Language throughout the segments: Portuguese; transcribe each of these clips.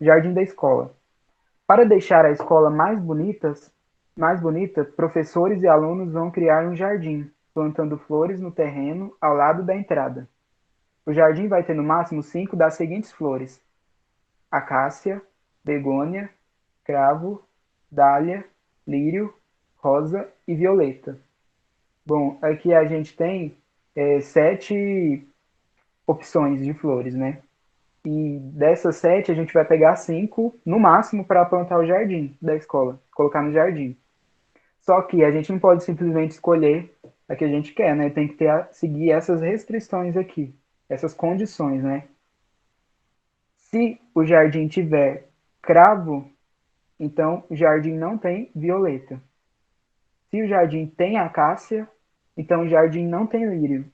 Jardim da escola. Para deixar a escola mais bonita, professores e alunos vão criar um jardim, plantando flores no terreno ao lado da entrada. O jardim vai ter no máximo 5 das seguintes flores: acácia, begônia, cravo, dália, lírio, rosa e violeta. Bom, aqui a gente tem 7 opções de flores, né? E dessas 7 a gente vai pegar 5 no máximo para plantar o jardim da escola, colocar no jardim. Só que a gente não pode simplesmente escolher a que a gente quer, né? Tem que seguir essas restrições aqui, essas condições, né? Se o jardim tiver cravo, então o jardim não tem violeta. Se o jardim tem acácia, então o jardim não tem lírio.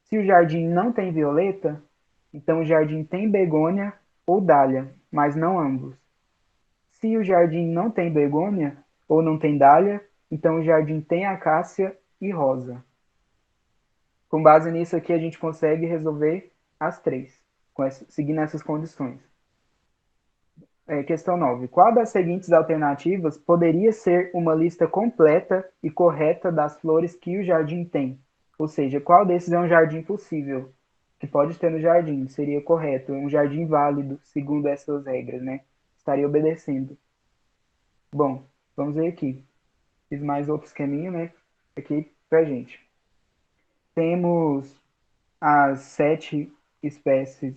Se o jardim não tem violeta, então o jardim tem begônia ou dália, mas não ambos. Se o jardim não tem begônia ou não tem dália, então o jardim tem acácia e rosa. Com base nisso aqui, a gente consegue resolver as três, seguindo essas condições. Questão 9. Qual das seguintes alternativas poderia ser uma lista completa e correta das flores que o jardim tem? Ou seja, qual desses é um jardim possível que pode ter no jardim? Seria correto, é um jardim válido, segundo essas regras, né? Estaria obedecendo. Bom, vamos ver aqui. Fiz mais outro esqueminha, né? Aqui pra gente. Temos as 7 espécies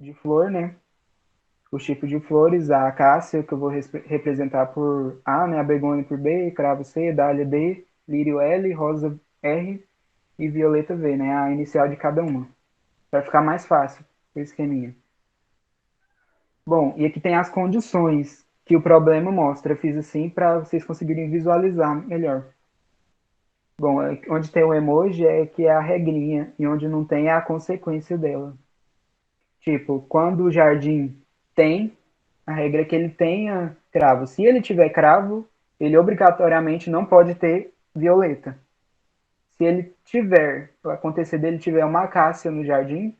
de flor, né? Os tipos de flores, a acácia, que eu vou representar por A, né? A begônia por B, cravo C, dália D, lírio L, rosa R e violeta V, né? A inicial de cada uma. Vai ficar mais fácil o esqueminha. Bom, e aqui tem as condições que o problema mostra. Eu fiz assim para vocês conseguirem visualizar melhor. Bom, onde tem o emoji é que é a regrinha, e onde não tem é a consequência dela. Tipo, quando o jardim tem, a regra é que ele tenha cravo. Se ele tiver cravo, ele obrigatoriamente não pode ter violeta. Se ele tiver, o acontecer dele tiver uma acácia no jardim,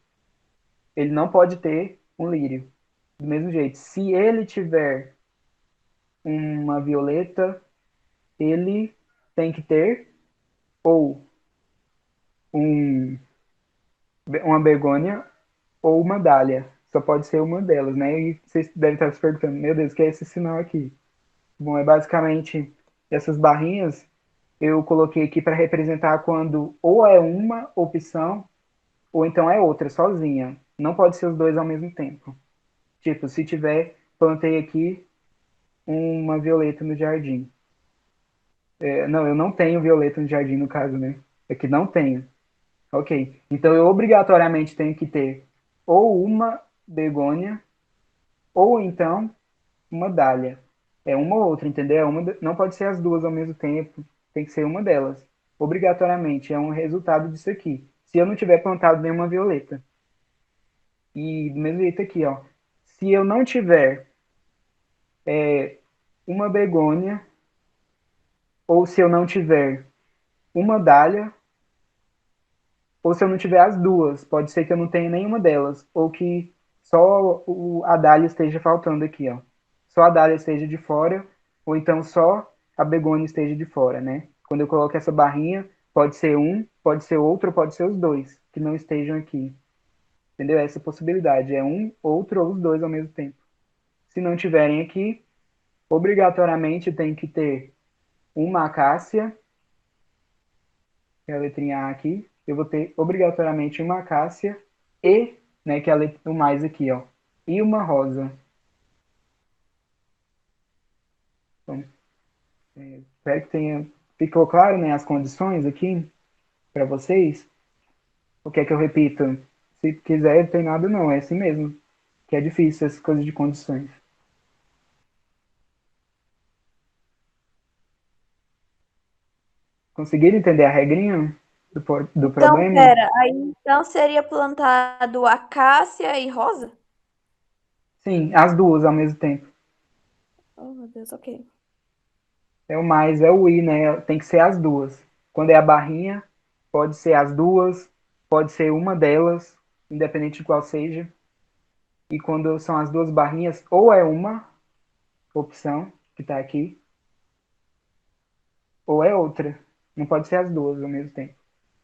ele não pode ter um lírio. Do mesmo jeito, se ele tiver uma violeta, ele tem que ter ou um, uma begônia ou uma dália. Só pode ser uma delas, né? E vocês devem estar se perguntando, meu Deus, o que é esse sinal aqui? Bom, é basicamente essas barrinhas eu coloquei aqui para representar quando ou é uma opção ou então é outra, sozinha. Não pode ser os dois ao mesmo tempo. Tipo, se tiver, plantei aqui uma violeta no jardim. Não, eu não tenho violeta no jardim, no caso, né? É que não tenho. Ok. Então eu obrigatoriamente tenho que ter ou uma begônia ou então uma dália. É uma ou outra, entendeu? Não pode ser as duas ao mesmo tempo, tem que ser uma delas. Obrigatoriamente, é um resultado disso aqui. Se eu não tiver plantado nenhuma violeta. E do mesmo jeito aqui, ó. Se eu não tiver uma begônia, ou se eu não tiver uma dália, ou se eu não tiver as duas, pode ser que eu não tenha nenhuma delas, ou que só a dália esteja faltando aqui, ó. Só a dália esteja de fora, ou então só a begônia esteja de fora, né? Quando eu coloco essa barrinha, pode ser um, pode ser outro, pode ser os dois que não estejam aqui. Entendeu? Essa possibilidade é um, outro ou os dois ao mesmo tempo. Se não tiverem aqui, obrigatoriamente tem que ter uma acácia, que é a letrinha A aqui, eu vou ter obrigatoriamente uma acácia e, né, que é o mais aqui, ó, e uma rosa. Então, espero que tenha ficou claro, né, as condições aqui para vocês. O que é que eu repito? Se quiser, não tem nada não, é assim mesmo, que é difícil essas coisas de condições. Conseguiram entender a regrinha do Então, problema? pera, aí então seria plantado acácia e rosa? Sim, as duas ao mesmo tempo. Oh, meu Deus, ok. É o mais, é o i, né? Tem que ser as duas. Quando é a barrinha, pode ser as duas, pode ser uma delas, independente de qual seja. E quando são as duas barrinhas, ou é uma opção que está aqui, ou é outra. Não pode ser as duas ao mesmo tempo.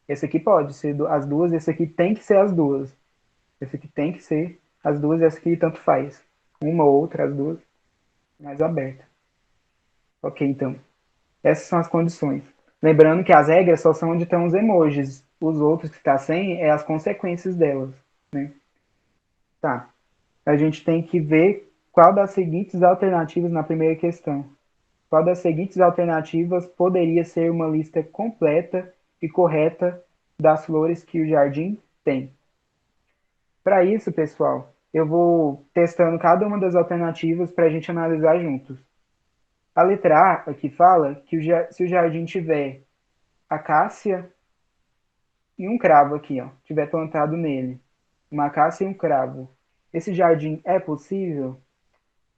Esse aqui pode ser as duas, esse aqui tem que ser as duas. Esse aqui tem que ser as duas, e essa aqui tanto faz. Uma ou outra, as duas, mais aberta. Ok, então. Essas são as condições. Lembrando que as regras só são onde estão os emojis. Os outros que está sem é as consequências delas. Né? Tá. A gente tem que ver qual das seguintes alternativas na primeira questão. Qual das seguintes alternativas poderia ser uma lista completa e correta das flores que o jardim tem? Para isso, pessoal, eu vou testando cada uma das alternativas para a gente analisar juntos. A letra A aqui fala que se o jardim tiver acácia e um cravo aqui, ó, tiver plantado nele, uma acácia e um cravo, esse jardim é possível?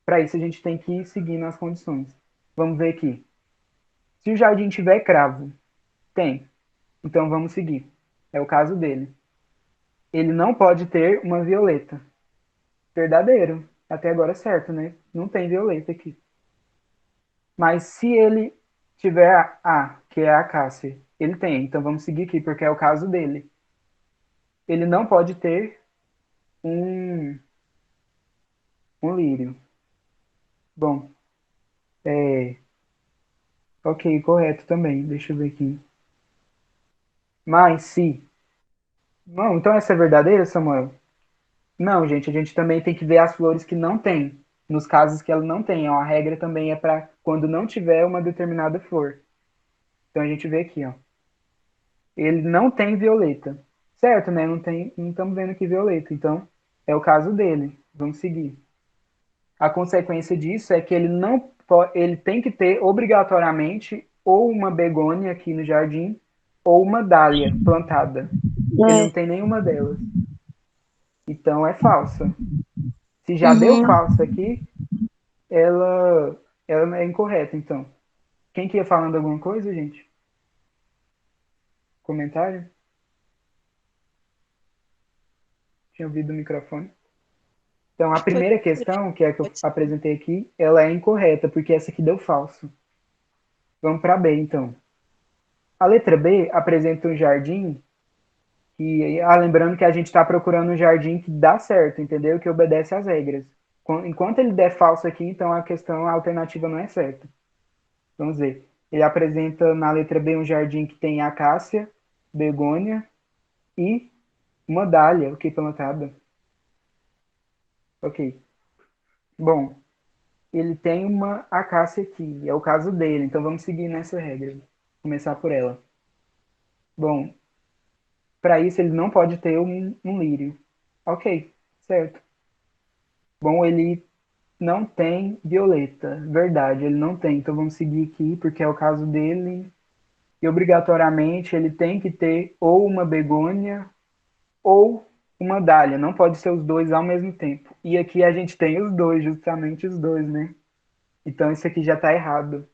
Para isso a gente tem que ir seguindo as condições. Vamos ver aqui. Se o jardim tiver cravo, tem. Então vamos seguir. É o caso dele. Ele não pode ter uma violeta. Verdadeiro. Até agora é certo, né? Não tem violeta aqui. Mas se ele tiver A, que é a acácia, ele tem. Então vamos seguir aqui, porque é o caso dele. Ele não pode ter um, um lírio. Bom, ok, correto também. Deixa eu ver aqui. Mas se. Não, então essa é verdadeira, Samuel? Não, gente, a gente também tem que ver as flores que não tem. Nos casos que ela não tem, ó, a regra também é para quando não tiver uma determinada flor. Então a gente vê aqui, ó. Ele não tem violeta. Certo, né? Não tem, não estamos vendo aqui violeta. Então é o caso dele. Vamos seguir. A consequência disso é que ele não ele tem que ter obrigatoriamente ou uma begônia aqui no jardim ou uma dália plantada. Ele não É. tem nenhuma delas. Então é falsa. Se já deu Uhum. falsa aqui, ela, ela é incorreta, então. Quem que ia falando alguma coisa, gente? Comentário? Tinha ouvido o microfone? Então, a Foi primeira questão, que é a que eu apresentei aqui, ela é incorreta, porque essa aqui deu falso. Vamos para B, então. A letra B apresenta um jardim que, lembrando que a gente está procurando um jardim que dá certo, entendeu? Que obedece às regras. Enquanto ele der falso aqui, então a questão, a alternativa não é certa. Vamos ver. Ele apresenta na letra B um jardim que tem acácia, begônia e uma dália, ok, plantada. Ok. Bom, ele tem uma acácia aqui, é o caso dele, então vamos seguir nessa regra. Começar por ela. Bom, para isso ele não pode ter um lírio. Ok, certo. Bom, ele não tem violeta. Verdade, ele não tem. Então vamos seguir aqui, porque é o caso dele. E obrigatoriamente ele tem que ter ou uma begônia ou uma dália. Não pode ser os dois ao mesmo tempo. E aqui a gente tem os dois, justamente os dois, né? Então isso aqui já está errado.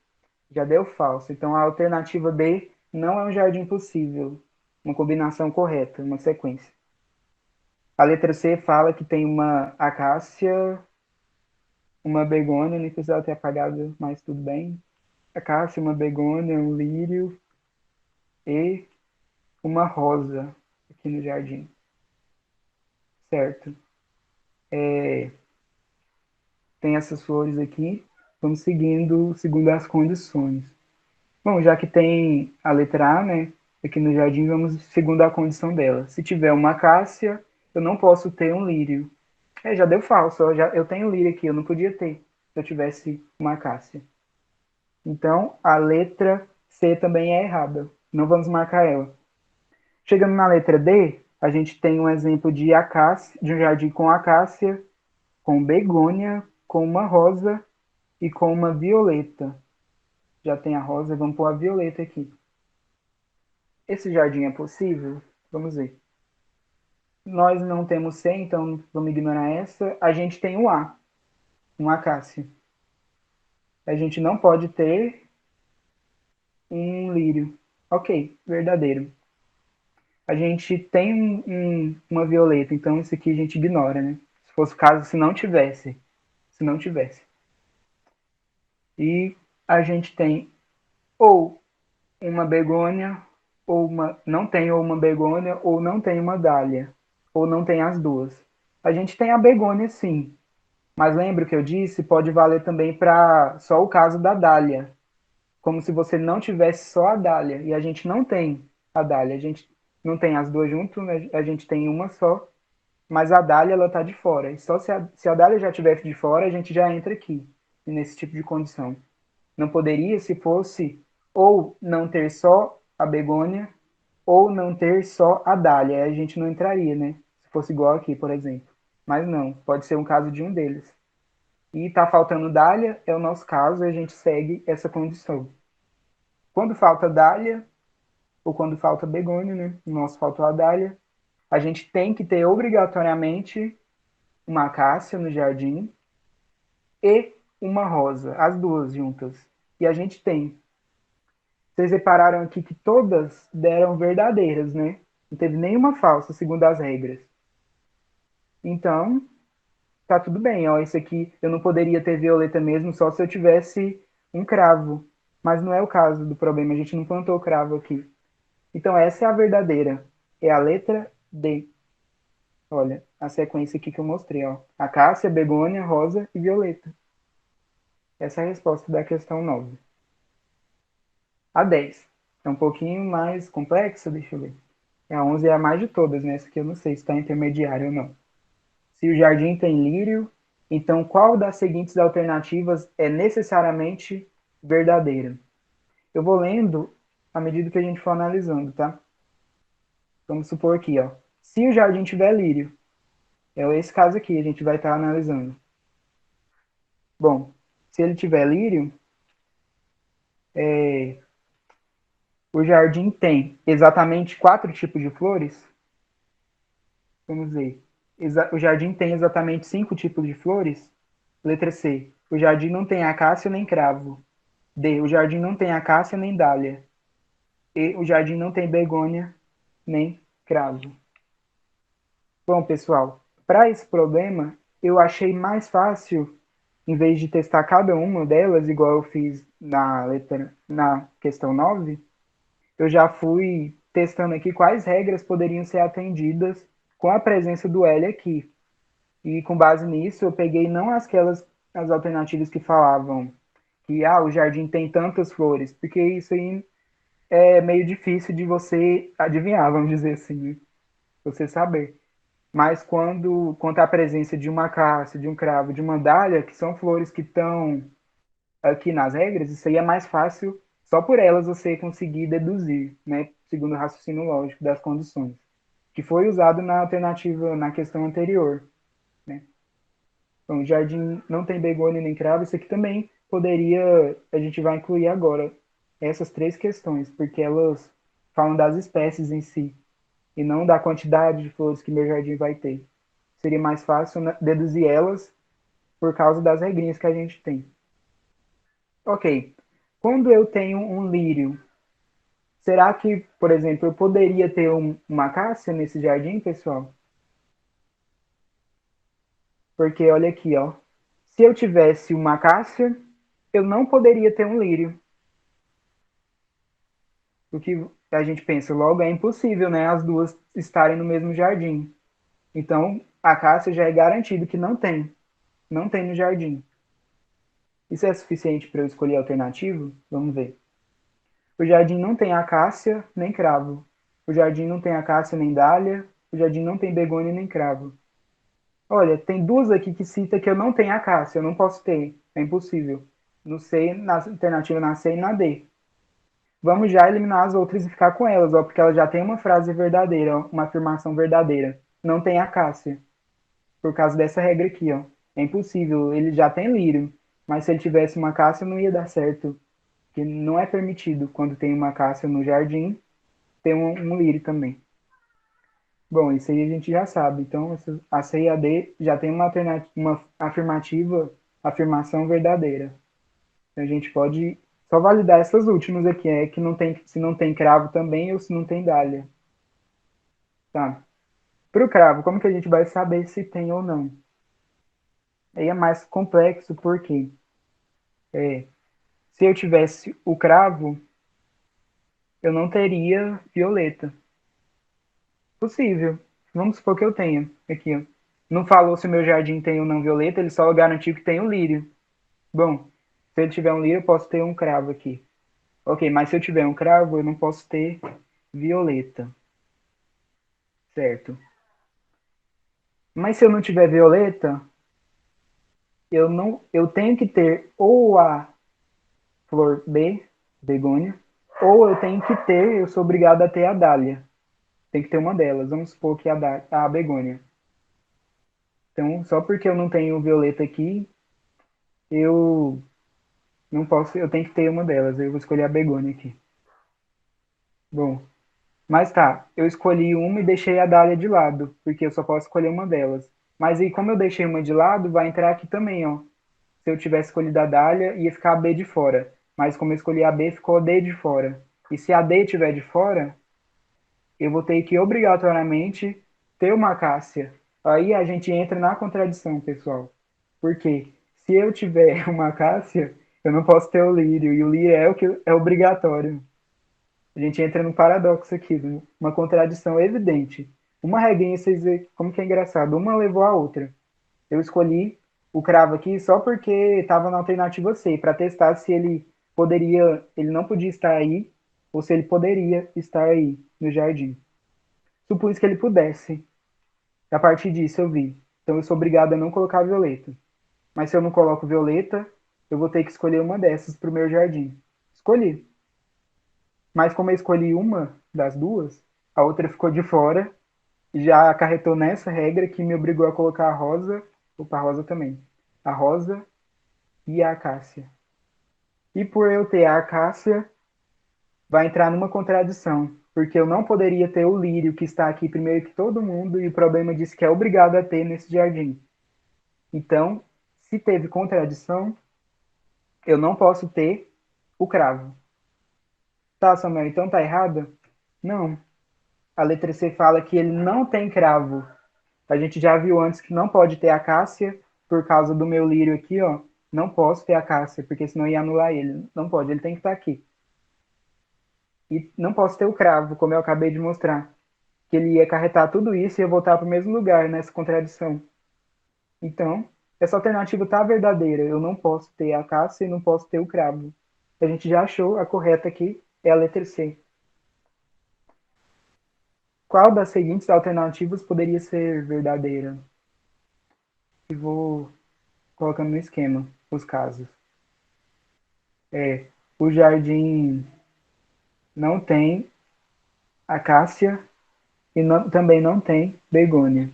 Já deu falso. Então a alternativa B não é um jardim possível. Uma combinação correta, uma sequência. A letra C fala que tem uma acácia, uma begônia, nem precisava ter apagado, mas tudo bem. Acácia, uma begônia, um lírio e uma rosa aqui no jardim. Certo. Tem essas flores aqui. Vamos segundo as condições. Bom, já que tem a letra A, né? Aqui no jardim, vamos segundo a condição dela. Se tiver uma acácia, eu não posso ter um lírio. Já deu falso. Eu tenho lírio aqui, eu não podia ter se eu tivesse uma acácia. Então, a letra C também é errada. Não vamos marcar ela. Chegando na letra D, a gente tem um exemplo de acácia, de um jardim com acácia, com begônia, com uma rosa e com uma violeta. Já tem a rosa, vamos pôr a violeta aqui. Esse jardim é possível? Vamos ver. Nós não temos C, então vamos ignorar essa. A gente tem o A, um acácia. A gente não pode ter um lírio. Ok, verdadeiro. A gente tem uma violeta, então isso aqui a gente ignora, né? fosse o caso se não tivesse. Se não tivesse. E a gente tem ou uma begônia, ou uma. Não tem ou uma begônia, ou não tem uma dália. Ou não tem as duas. A gente tem a begônia sim. Mas lembra o que eu disse? Pode valer também para só o caso da dália. Como se você não tivesse só a dália. E a gente não tem a dália. A gente não tem as duas juntas, né? A gente tem uma só. Mas a dália, ela tá de fora. E só se a dália já estivesse de fora, a gente já entra aqui, nesse tipo de condição. Não poderia se fosse ou não ter só a begônia, ou não ter só a dália. Aí a gente não entraria, né? Se fosse igual aqui, por exemplo. Mas não, pode ser um caso de um deles. E tá faltando dália, é o nosso caso, e a gente segue essa condição. Quando falta dália, ou quando falta begônia, né? No nosso faltou a dália, a gente tem que ter obrigatoriamente uma acácia no jardim e uma rosa, as duas juntas. E a gente tem. Vocês repararam aqui que todas deram verdadeiras, né? Não teve nenhuma falsa, segundo as regras. Então, tá tudo bem. Ó, isso aqui eu não poderia ter violeta mesmo só se eu tivesse um cravo. Mas não é o caso do problema, a gente não plantou cravo aqui. Então, essa é a verdadeira. É a letra D. Olha, a sequência aqui que eu mostrei, ó. Acácia, begônia, rosa e violeta. Essa é a resposta da questão 9. A 10. É um pouquinho mais complexa, deixa eu ver. A 11 é a mais de todas, né? Essa aqui eu não sei se está intermediária ou não. Se o jardim tem lírio, então qual das seguintes alternativas é necessariamente verdadeira? Eu vou lendo à medida que a gente for analisando, tá? Vamos supor aqui, ó. Se o jardim tiver lírio, é esse caso aqui, a gente vai estar analisando. Bom, se ele tiver lírio, o jardim tem exatamente 4 tipos de flores? Vamos ver. O jardim tem exatamente 5 tipos de flores? Letra C. O jardim não tem acácia nem cravo. D. O jardim não tem acácia nem dália. E. O jardim não tem begônia nem cravo. Bom, pessoal, para esse problema, eu achei mais fácil, em vez de testar cada uma delas, igual eu fiz na questão 9, eu já fui testando aqui quais regras poderiam ser atendidas com a presença do L aqui. E com base nisso, eu peguei não as alternativas que falavam que o jardim tem tantas flores, porque isso aí é meio difícil de você adivinhar, vamos dizer assim, né? Você saber. Mas quanto à presença de uma acácia, de um cravo, de uma dália, que são flores que estão aqui nas regras, isso aí é mais fácil, só por elas você conseguir deduzir, né? Segundo o raciocínio lógico das condições, que foi usado na alternativa, na questão anterior, né? Então, o jardim não tem begônia nem cravo, isso aqui também poderia, a gente vai incluir agora essas 3 questões, porque elas falam das espécies em si, e não da quantidade de flores que meu jardim vai ter. Seria mais fácil deduzir elas por causa das regrinhas que a gente tem. Ok, quando eu tenho um lírio, será que, por exemplo, eu poderia ter uma acácia nesse jardim, pessoal? Porque olha aqui, ó. Se eu tivesse uma acácia, eu não poderia ter um lírio. O que a gente pensa logo é impossível, né? As duas estarem no mesmo jardim. Então, a acácia já é garantido que não tem. Não tem no jardim. Isso é suficiente para eu escolher a alternativa? Vamos ver. O jardim não tem acácia nem cravo. O jardim não tem acácia nem dália. O jardim não tem begônia nem cravo. Olha, tem duas aqui que cita que eu não tenho acácia. Eu não posso ter. É impossível. No C, na alternativa na C e na D. Vamos já eliminar as outras e ficar com elas, ó, porque ela já tem uma frase verdadeira, ó, uma afirmação verdadeira. Não tem acácia. Por causa dessa regra aqui, ó. É impossível. Ele já tem lírio. Mas se ele tivesse uma acácia, não ia dar certo. Que não é permitido, quando tem uma acácia no jardim, ter um lírio também. Bom, isso aí a gente já sabe. Então, a C e a D já tem uma afirmação verdadeira. Então, a gente pode só validar essas últimas aqui, que não tem, se não tem cravo também ou se não tem dália. Tá. Para o cravo, como que a gente vai saber se tem ou não? Aí é mais complexo, porque se eu tivesse o cravo, eu não teria violeta. Possível. Vamos supor que eu tenha. Aqui, ó. Não falou se o meu jardim tem ou não violeta, ele só garantiu que tem o lírio. Bom, se ele tiver um lírio, eu posso ter um cravo aqui. Ok, mas se eu tiver um cravo, eu não posso ter violeta. Certo. Mas se eu não tiver violeta, eu tenho que ter ou a flor B, begônia, ou eu tenho que ter, eu sou obrigado a ter a dália. Tem que ter uma delas. Vamos supor que a begônia. Então, só porque eu não tenho violeta aqui, eu não posso, eu tenho que ter uma delas. Eu vou escolher a begônia aqui. Bom, mas tá, eu escolhi uma e deixei a dália de lado, porque eu só posso escolher uma delas. Mas aí, como eu deixei uma de lado, vai entrar aqui também, ó. Se eu tivesse escolhido a dália, ia ficar a B de fora. Mas como eu escolhi a B, ficou a D de fora. E se a D estiver de fora, eu vou ter que obrigatoriamente ter uma acácia. Aí a gente entra na contradição, pessoal. Porque se eu tiver uma acácia, eu não posso ter o lírio, e o lírio é o que é obrigatório. A gente entra num paradoxo aqui, uma contradição evidente. Uma regrinha, vocês veem como que é engraçado, uma levou a outra. Eu escolhi o cravo aqui só porque estava na alternativa C, para testar se ele não podia estar aí, ou se ele poderia estar aí no jardim. Supus que ele pudesse. A partir disso eu vi. Então eu sou obrigado a não colocar violeta. Mas se eu não coloco violeta, eu vou ter que escolher uma dessas para o meu jardim. Escolhi. Mas como eu escolhi uma das duas, a outra ficou de fora e já acarretou nessa regra que me obrigou a colocar a rosa, opa, a rosa também, a rosa e a acácia. E por eu ter a acácia, vai entrar numa contradição, porque eu não poderia ter o lírio que está aqui primeiro que todo mundo e o problema diz que é obrigado a ter nesse jardim. Então, se teve contradição, eu não posso ter o cravo. Tá, Samuel, então tá errado? Não. A letra C fala que ele não tem cravo. A gente já viu antes que não pode ter acácia por causa do meu lírio aqui, ó. Não posso ter acácia, porque senão ia anular ele. Não pode, ele tem que estar aqui. E não posso ter o cravo, como eu acabei de mostrar. Que ele ia acarretar tudo isso e ia voltar para o mesmo lugar nessa contradição. Então, essa alternativa está verdadeira. Eu não posso ter a acácia e não posso ter o cravo. A gente já achou a correta aqui, é a letra C. Qual das seguintes alternativas poderia ser verdadeira? E vou colocando no esquema os casos. O jardim não tem acácia e também não tem begônia.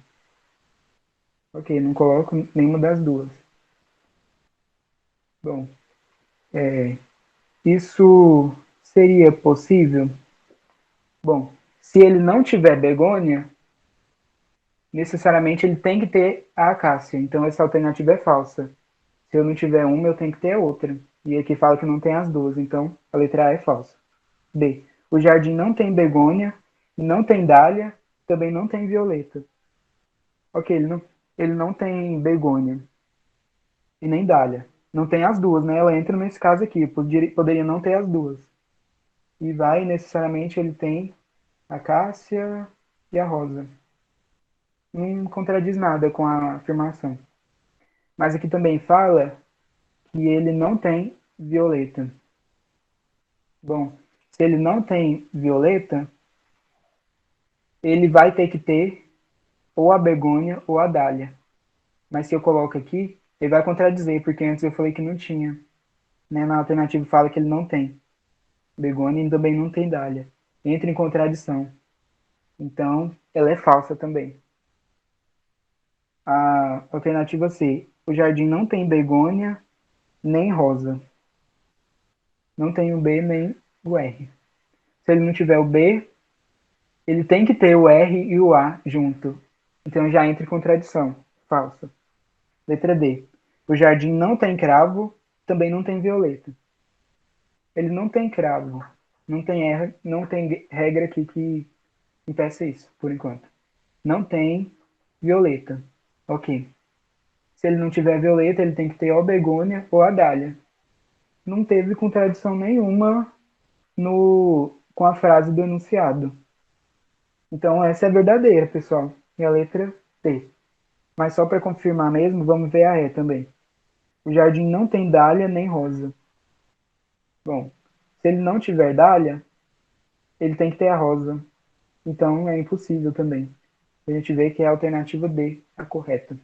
Ok, não coloco nenhuma das duas. Bom, isso seria possível? Bom, se ele não tiver begônia, necessariamente ele tem que ter a acácia. Então essa alternativa é falsa. Se eu não tiver uma, eu tenho que ter a outra. E aqui fala que não tem as duas, então a letra A é falsa. B. O jardim não tem begônia, não tem dália, também não tem violeta. Ok, ele não tem begônia e nem dália. Não tem as duas, né? Ela entra nesse caso aqui. Poderia não ter as duas. E vai, necessariamente, ele tem a cássia e a rosa. Não contradiz nada com a afirmação. Mas aqui também fala que ele não tem violeta. Bom, se ele não tem violeta, ele vai ter que ter ou a begônia ou a dália. Mas se eu coloco aqui, ele vai contradizer, porque antes eu falei que não tinha. Né? Na alternativa fala que ele não tem begônia e também não tem dália. Entra em contradição. Então, ela é falsa também. A alternativa C. O jardim não tem begônia nem rosa. Não tem o B nem o R. Se ele não tiver o B, ele tem que ter o R e o A junto. Então já entra em contradição. Falsa. Letra D. O jardim não tem cravo, também não tem violeta. Ele não tem cravo. Não tem regra aqui que impeça isso, por enquanto. Não tem violeta. Ok. Se ele não tiver violeta, ele tem que ter ou begônia ou a dália. Não teve contradição nenhuma com a frase do enunciado. Então, essa é a verdadeira, pessoal. E a letra T. Mas só para confirmar mesmo, vamos ver a E também. O jardim não tem dália nem rosa. Bom, se ele não tiver dália, ele tem que ter a rosa. Então, é impossível também. A gente vê que é a alternativa D, a correta.